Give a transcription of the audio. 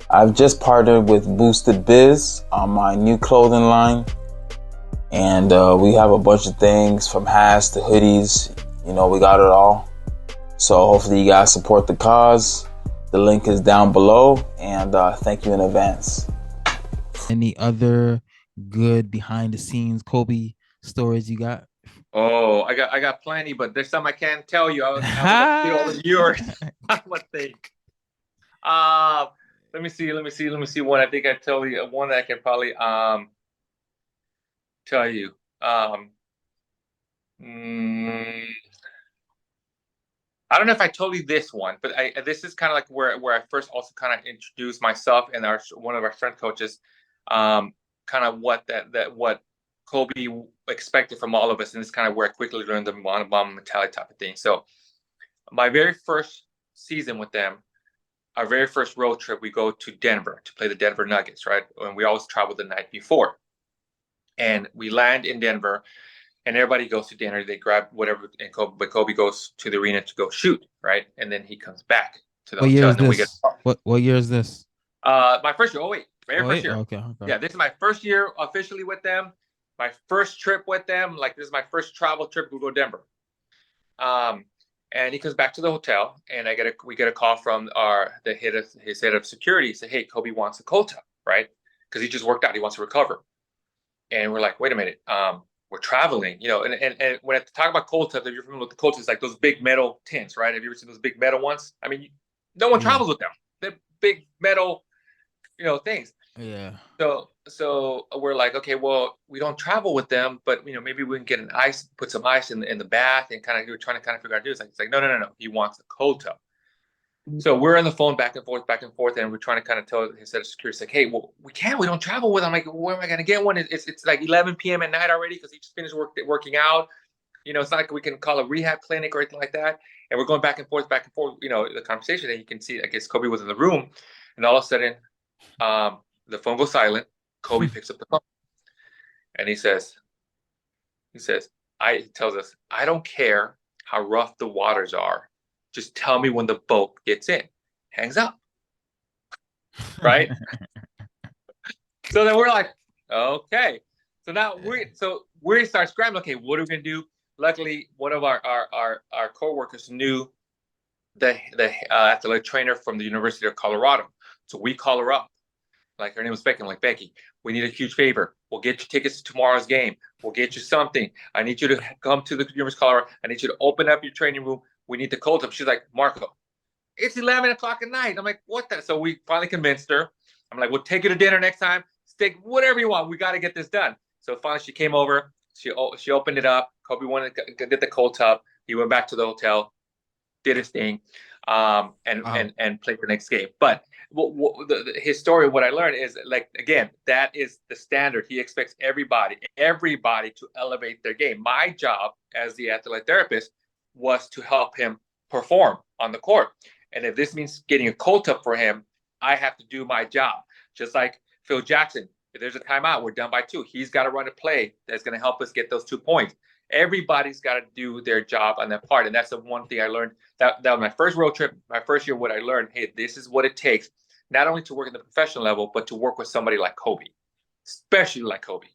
I've just partnered with Boosted Biz on my new clothing line, and we have a bunch of things from hats to hoodies. We got it all. So hopefully you guys support the cause. The link is down below, and thank you in advance. Any other good behind the scenes Kobe stories you got? Oh, I got plenty, but there's some I can't tell you. I would like to see all the viewers. I would think. Uh, let me see one. I think I tell you one that I can probably tell you. Um, mm, I don't know if I told you this one, but this is kind of like where I first also kind of introduced myself and our one of our strength coaches, kind of what Kobe expected from all of us, and this is kind of where I quickly learned the mono mentality type of thing. So my very first season with them, our very first road trip, we go to Denver to play the Denver Nuggets, right? And we always travel the night before, and we land in Denver and everybody goes to dinner. They grab whatever, and Kobe goes to the arena to go shoot, right? And then he comes back to the What year hotel, is and then we get this? What year is this? my first year. Oh wait, very Oh first wait, year. okay, okay. Yeah, this is my first year officially with them. My first trip with them. Like this is my first travel trip. We go to Denver. Um, and he comes back to the hotel, and we get a call from his head of security. He said, "Hey, Kobe wants a cold tub, right? Because he just worked out. He wants to recover." And we're like, "Wait a minute. We're traveling, and when I talk about cold tubs, if you're familiar with the cold tubs, like those big metal tins, right? Have you ever seen those big metal ones? I mean, no one Yeah, travels with them. They're big metal, things. yeah. So we're like, okay, well, we don't travel with them, but maybe we can get put some ice in the bath, and kind of we're trying to kind of figure out how to do this. Like, it's like, no, no, no, no. He wants a cold tub. So we're on the phone back and forth, and we're trying to kind of tell his head of security, like, hey, well, we don't travel with him. I'm like, where am I going to get one? It's like 11 p.m. at night already because he just finished working out. It's not like we can call a rehab clinic or anything like that. And we're going back and forth, the conversation. And you can see, I guess Kobe was in the room, and all of a sudden, the phone goes silent. Kobe picks up the phone, and he says, he tells us, I don't care how rough the waters are. Just tell me when the boat gets in. Hangs up, right? So then we're like, okay. So now we start scrambling. Okay, what are we gonna do? Luckily, one of our coworkers knew the athletic trainer from the University of Colorado. So we call her up. Like her name was Becky. I'm like, Becky, we need a huge favor. We'll get you tickets to tomorrow's game. We'll get you something. I need you to come to the University of Colorado. I need you to open up your training room. We need the cold tub. She's like, Marco, it's 11 o'clock at night. I'm like, what the? So we finally convinced her. I'm like, we'll take you to dinner next time. Steak, whatever you want. We got to get this done. So finally she came over. She opened it up. Kobe wanted to get the cold tub. He went back to the hotel, did his thing, Wow. and played the next game. But his story, what I learned is, like, again, that is the standard. He expects everybody to elevate their game. My job as the athletic therapist was to help him perform on the court. And if this means getting a cold tub for him, I have to do my job. Just like Phil Jackson, if there's a timeout, we're done by two. He's got to run a play that's going to help us get those 2 points. Everybody's got to do their job on that part. And that's the one thing I learned. That was my first road trip, my first year. What I learned, hey, this is what it takes, not only to work at the professional level, but to work with somebody like Kobe, especially like Kobe.